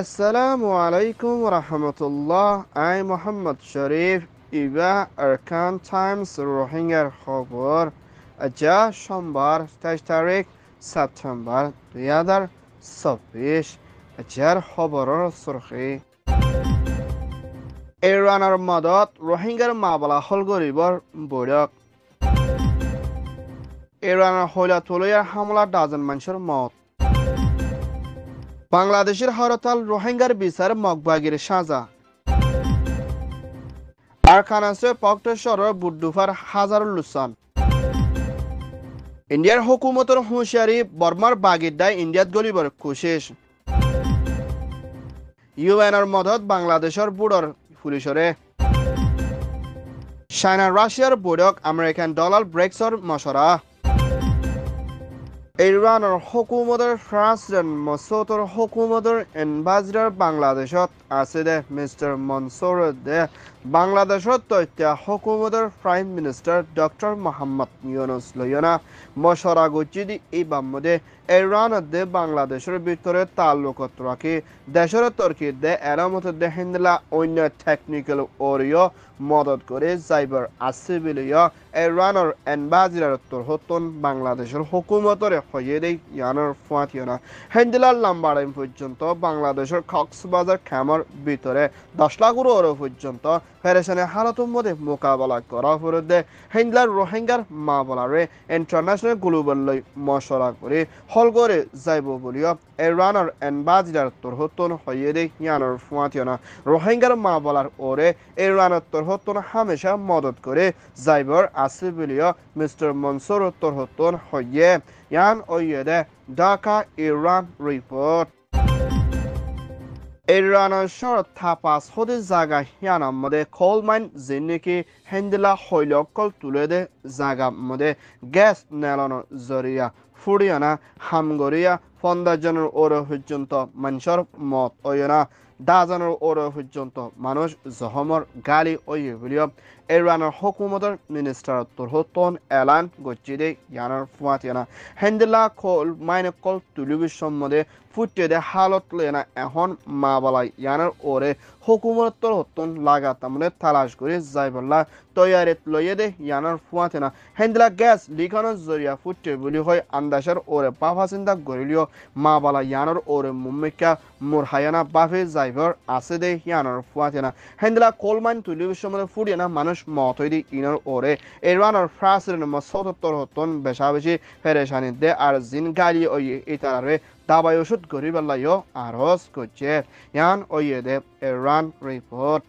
Assalamu alaikum rahmatullah. I'm Muhammad Sharif. Iba Arkan Times Rohingya খবর আজ সোমবার ২৩ তারিখ সেপ্টেম্বর ২০২৪ আজকের খবরের সুরখি ইরানের মদত রোহিঙ্গার মামলা হল গরিবর বৈঠক ইরানের হইলাতুলিয়া হামলা ডাজন মানুষের মত বাংলাদেশের হরতাল রোহিঙ্গার বিচার মগবাগির সাজা আরকানাসে পক্টেশ্বর বুড্ডুফার হাজার লুসান ইন্ডিয়ার হুকুমতের হুঁশিয়ারি বর্মার বাগিরদায় ইন্ডিয়াত গলিবর কোশিশ ইউএনের মদত বাংলাদেশের বুড়র পুলিশরে চায়না রাশিয়ার বৈঠক আমেরিকান ডলার ব্রেক্সর মশরা ইরানের হুকুমতের প্রেসিডেন্ট মাসুদের হুকুমতের এম্বাসিডর বাংলাদেশত আছে দে মিস্টার মনসুর দে বাংলাদেশত তথ্য হুকুমতের prime minister doctor Mohammad Yunus লয়না মশরা গচ্ছিদি এই বাম্মদে ইরান দে বাংলাদেশের ভিতরে তাল্লুকত রাখি দেশের তর্কি দে এরামত দে হিন্দলা অন্য টেকনিক্যাল ওরিও মদত করে যাইবার আছে বিলিয়া ইরানের এম্বাসিডর তরহতন বাংলাদেশের হুকুমতের হয়ে দেই ইয়ানোর ফাতিয়ানা হিন্দলা লাম্বারাইম পর্যন্ত বাংলাদেশের কক্সবাজার খামার ভিতরে 10 লাখ ইউরো পর্যন্ত ফেরেশানে হালতের মধ্যে মোকাবেলা করা ফরদে হিন্দলার রোহিঙ্গার মামলারে ইন্টারন্যাশনাল গ্লোবাল লই মশলা করে হল করে যাইব বলিয়া ইরানের এম্বাসিডর তরহতন হয়ে দেই ইয়ানোর ফাতিয়ানা রোহিঙ্গার মামলার ওরে ইরানের তরহতন হামেশা মদত করে যাইবার আছে বলিয়া মিস্টার মনসুর তরহতন হয়ে ইয়ান ওয়েদে ঢাকা ইরান রিপোর্ট ইরানের শহর থাপাস হতে জায়গা হিয়ানার মধ্যে কোল মাইন জিনিকি হেন্দিলা হইলকল তুলে দে জায়গা মধ্যে গ্যাস নেলানোর জরিয়া ফুড়িয়ানা হামগরিয়া 50 জনের ওরে পর্যন্ত মানুষের মত ওয়না দাজনের ওরে পর্যন্ত মানুষ জহমর গালি ওয়ে বলিও ইরানের হুকুমতের মিনিস্টার তরহতন এলান গচ্ছিদে ইয়ানার ফুয়াতিয়ানা হেন্দিলা কোল মাইনে কল তুলিবির সম্বন্ধে ফুটে দে হালত লেনা এখন মা বালাই ইয়ানার ওরে হুকুমত তরহতন লাগাতামনে তালাশ করে যাইবল্লা তৈয়ারিত লইয়ে দে ইয়ানার ফুয়াতিয়ানা হেন্দিলা গ্যাস লিখানোর জরিয়া ফুটে বলি হয় আন্দাসের ওরে পাফা চিন্তা গরিলিও মা বালা ইয়ানার ওরে মুম্মিকা মুরহায়ানা বাফে যাইবর আছে দে ইয়ানার ফুয়াতিয়ানা হেন্দিলা কোল মাইন তুলিবির সম্বন্ধে ফুটিয়ে না মানুষ মত হইদি ইনর ওরে ইরানের প্রেসিডেন্ট মাসুদ তরহতন বেশা বেশি ফেরেশানি দে আর জিন গালি ওই ইতারে দাবাই ওষুধ গরিবাল্লাইও আরজ করছে ইয়ান ওয়ে দে ইরান রিপোর্ট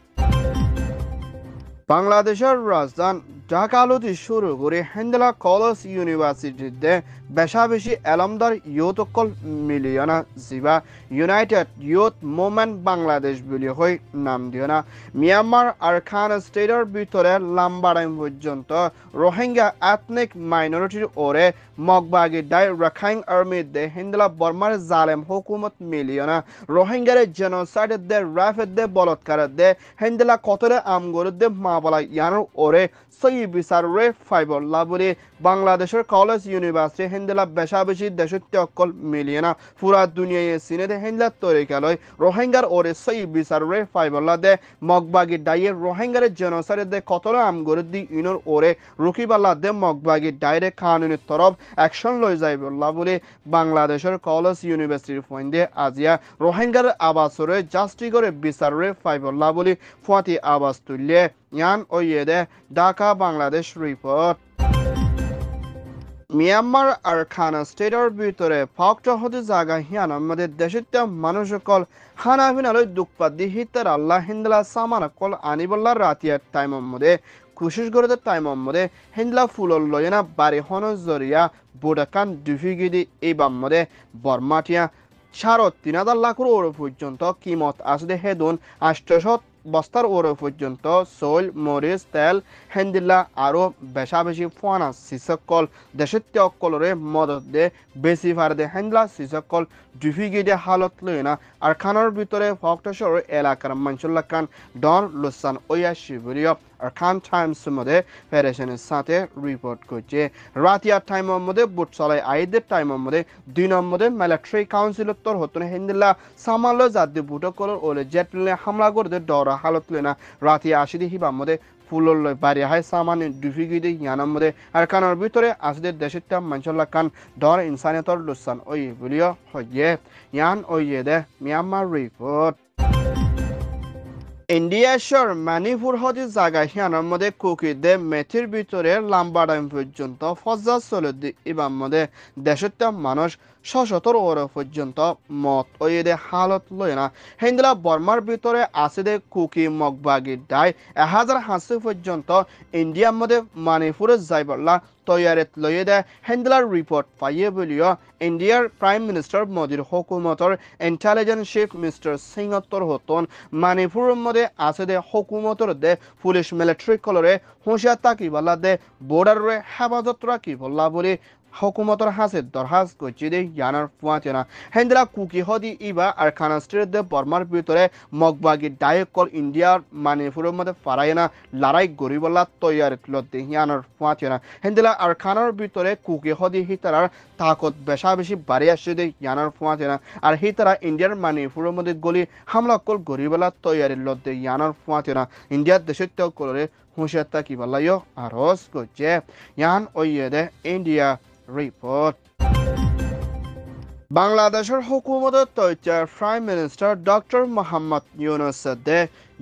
বাংলাদেশের রাজধানী ঢাকালতি শুরু করে হেন্দেলা কলেজ ইউনিভার্সিটিতে বেশা বেশি এলমদার ইউথকল মিলিয়না জিবা ইউনাইটেড ইউথ মুভমেন্ট বাংলাদেশ বলি হই নাম দিও না মিয়ানমার আর খান স্টেটের ভিতরে লাম্বারাইম পর্যন্ত রোহিঙ্গা এথনিক মাইনরিটির ওরে মগবাগি ডাই রাখাইন আর্মি দে হিন্দলা বর্মার জালেম হুকুমত মিলিয়না রোহিঙ্গার জেনোসাইড দে রাফেদ দে বলৎকার দে হিন্দলা কতরে আমগর দে মাবলা ইয়ানোর ওরে সই বিচার রে ফাইবর লাবরে বাংলাদেশের কলেজ ইউনিভার্সিটি হিন্দলা বেশা বেশি দেশত্য অকল মিলিয়না পুরা দুনিয়ায় সিনে দে হিন্দলা তরিকালয় রোহিঙ্গার ওরে সই বিচার রে ফাইবর দে মগবাগি ডাইয়ে রোহিঙ্গার জেনোসাইড দে কতরে আমগর দি ইনোর ওরে রুকিবাল্লা দে মগবাগি ডাইরে কানুনের তরফ অ্যাকশন লই যাইবল্লা বলে বাংলাদেশের কলেজ ইউনিভার্সিটির ফয়েন্দে আজিয়া রোহিঙ্গার আবাসরে জাস্টি করে বিচারে ফাইবল্লা বলে ফুয়াতি আবাস তুললে ইয়ান ওয়ে দে ঢাকা বাংলাদেশ রিপোর্ট মিয়ানমার আর খানা স্টেটের ভিতরে ফক্ট হতে জায়গা হিয়ান আমাদের দেশের মানুষ কল হানা ফিনালয় দুঃখপাদি হিতার আল্লাহ হিন্দলা সামানা কল আনিবল্লার রাতিয়ার টাইমের মধ্যে কোশিশ করে টাইমের মধ্যে হিন্দলা ফুলর লয়না বাড়ি হন জরিয়া বুডাকান দুফিগিদি এই বাম্মদে বর্মাটিয়া ৩,৫০০ লাখ ওর পর্যন্ত কিমত আসলে হেদুন ৮০০ বস্তার ওরে পর্যন্ত সৈল মরিচ তেল হেন্দিল্লা আরও বেশা বেশি ফোয়ানা শিসকল দেশের অকলরে মদত দে বেশি ফার দে হেন্দিলা শিসকল ডুফিগিডে হালত লই না আর খানার ভিতরে ফক্টেশ্বর এলাকার মানসুল্লাহ খান ডন লুসান ওয়া শিবরিয় আরকান টাইমস মধ্যে ফেডারেশনের সাথে রিপোর্ট করছে রাতিয়ার টাইমের মধ্যে বুট চলাই আইদের টাইমের মধ্যে 2 নম্বরে মিলিটারি কাউন্সিল তোর হতনে হিন্দিলা সামালো জাতি বুটো কলর ওলে জেটলে হামলা করে ডরা হালত লেনা রাতিয়া আসিদি হিবা মধ্যে ফুললৈ বাড়ি হাই সামান দুফিগিদি ইয়ানার মধ্যে আর কানার ভিতরে আসদের দেশের মানসল্লা কান ডর ইনসানিয়তর লুসান ওই বলিও হয়ে ইয়ান ওই দে মিয়ানমার রিপোর্ট ইন্ডিয়াশ্বর মণিপুর হদি জায়গা হিয়ানোর মধ্যে কুকি দে মেথির ভিতরে লম্বা টাইম পর্যন্ত ফজা চলে ইবার মধ্যে দেশের মানুষ সশতর ওর পর্যন্ত মত ওই দে হালত লয় না হিন্দুলা বর্মার ভিতরে আছে দে কুকি মগবাগি ডাই 1080 পর্যন্ত ইন্ডিয়ার মধ্যে মণিপুরে যাইবল্লা তৈয়ারেত লয়ে দে হিন্দুলার রিপোর্ট পাইয়ে বলিও ইন্ডিয়ার প্রাইম মিনিস্টার মোদির হুকুমতর ইন্টেলিজেন্স চিফ মিস্টার সিংহত্তর হতন মণিপুরের মধ্যে আছে দে হুকুমতর দে পুলিশ মিলিটারি কলরে হুঁশিয়ার তাকি বলা দে বর্ডারে হেফাজত রাখি বললা বলে হুকুমতর হাসে দরহাজ করছি দে ইয়ানার ফুয়াচেনা হেন্দ্রা কুকি হদি ইবা আর খানাস্ট্রেট দে বর্মার ভিতরে মগবাগি ডায়কল ইন্ডিয়ার মণিপুরের মধ্যে ফারাইনা লড়াই গরিবল্লা তৈয়ার লতে ইয়ানার ফুয়াচেনা হেন্দ্রা আর খানার ভিতরে কুকি হদি হিতারার তাকত বেশা বেশি বাড়ি আসছে দে ইয়ানার ফুয়াচেনা আর হিতারা ইন্ডিয়ার মণিপুরের মধ্যে গলি হামলা কল গরিবল্লা তৈয়ারি লতে ইয়ানার ফুয়াচেনা ইন্ডিয়ার দেশের তেও কলরে হুঁশিয়ার তাকি বললাইও আরজ করছে ইয়ান ওইয়ে দে ইন্ডিয়া রিপোর্ট বাংলাদেশের হুকুমতের তৈচার prime minister doctor Mohammad Yunus দে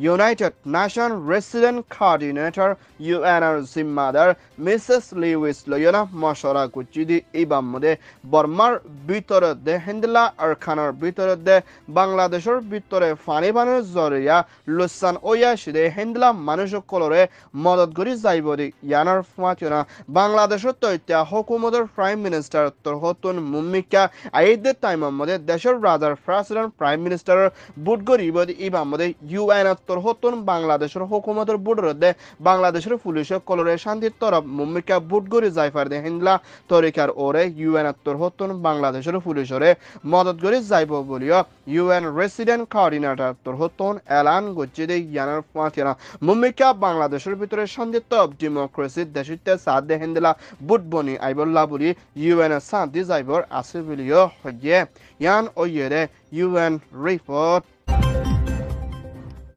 United Nation resident coordinator UNR জিম্মাদার মিসেস লিউইস লয়না মশরা কুচিদি ইবাম মধ্যে বর্মার ভিতরে দে হিন্দলা আর খানার ভিতরে দে বাংলাদেশের ভিতরে ফানি পানির জরিয়া লুসান ওয়াশিদে হিন্দলা মানুষ কলরে মদত করি যাইব দি ইয়ানার ফাঁচনা বাংলাদেশের তৈত্যা হুকুমতের প্রাইম মিনিস্টার তোর হতুন মুম্মিকা আইদের টাইমের মধ্যে দেশের রাজার প্রেসিডেন্ট প্রাইম মিনিস্টার বুট গরিব ইবাম মধ্যে ইউএন তোর হতুন বাংলাদেশের হুকুমতের বুট দে বাংলাদেশের পুলিশের কলরে শান্তির তরফ মুম্মিকা বুট গরি যাইফার দে হিন্দলা তরিকার ওরে ইউএন তোর হতুন বাংলাদেশের পুলিশরে মদত করি যাইব বলিও ইউএন রেসিডেন্ট কোঅর্ডিনেটর তোর হতুন এলান গজ্জি দে ইয়ানার ফাঁচনা মুম্মিকা বাংলাদেশের ভিতরে শান্তির তরফ ডেমোক্রেসি দেশিতে সাথ দে হিন্দলা বুট বনি আইবল্লা বলি ইউএন শান্তি যাইবর আছে বলিও হয়ে ইয়ান ওইয়ে UN report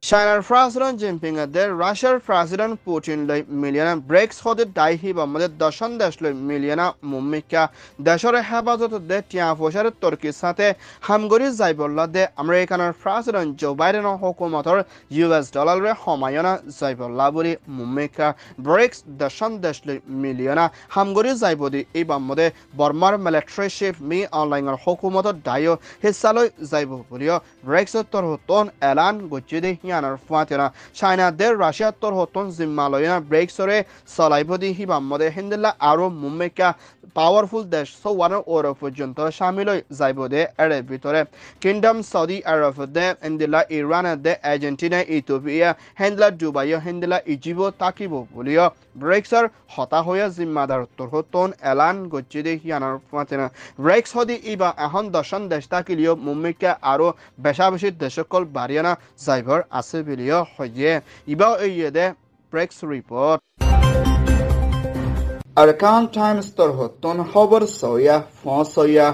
China's President Jinping der Russia's President Putin লৈ মিলিয়না ব্রেক্স হতে দায়ী বামদে দশন দেশ লৈ মিলিয়না মুম্মিকা দেশৰ হেফাজত দে টিয়া ফসার তুর্কির সাথে হামগরি যাইবল্লা দে আমেরিকানৰ প্রেসিডেন্ট জো বাইডেনৰ হুকুমতৰ US ডলারে সমায়না যাইবল্লা বলি মুম্মিকা ব্রেক্স দশন দেশ লৈ মিলিয়না হামগরি যাইব দি এই বামদে বর্মার মিলিটারি চিফ মি অনলাইনৰ হুকুমতৰ দায়ী হিস্সা লৈ যাইব বুলিও ব্রেক্সৰ তৰহতন এলান গজ্জি দে ইয়ানার ফাতেনা চাইনা দের রাশিয়া তোর হতন জিম্মালয়না ব্রেকসরে সলাইবদি হিবাম মধ্যে হিন্দলা আরো মুম্মিকা পাওয়ারফুল দেশ সোয়ানের ওর পর্যন্ত সামিল যাইব দে এর ভিতরে কিংডম সৌদি আরব দে হিন্দলা ইরান দে আর্জেন্টিনা ইথিওপিয়া হিন্দলা দুবাই হিন্দলা ইজিবো তাকিব বলিও ব্রেক্সর হতা হয়ে জিম্মাদার তোর হতন এলান গজ্জি দে ইয়ানার ফাতেনা ব্রেক্স হদি ইবা এখন দশন দেশ তাকিলিও মুম্মিকা আরো বেশা বেশি দেশকল বাড়িয়ানা যাইবর আছে বিলিও হয়ে ইবা ওইয়ে দে ব্রেক্স রিপোর্ট আরকান টাইমস তোর হতন খবর সইয়া ফসইয়া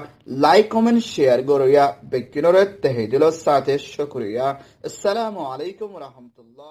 লাইক কমেন্ট শেয়ার গরইয়া বেকিনরে তেহেদিল সাথে শুকরিয়া আসসালামু আলাইকুম ওয়া রাহমাতুল্লাহ।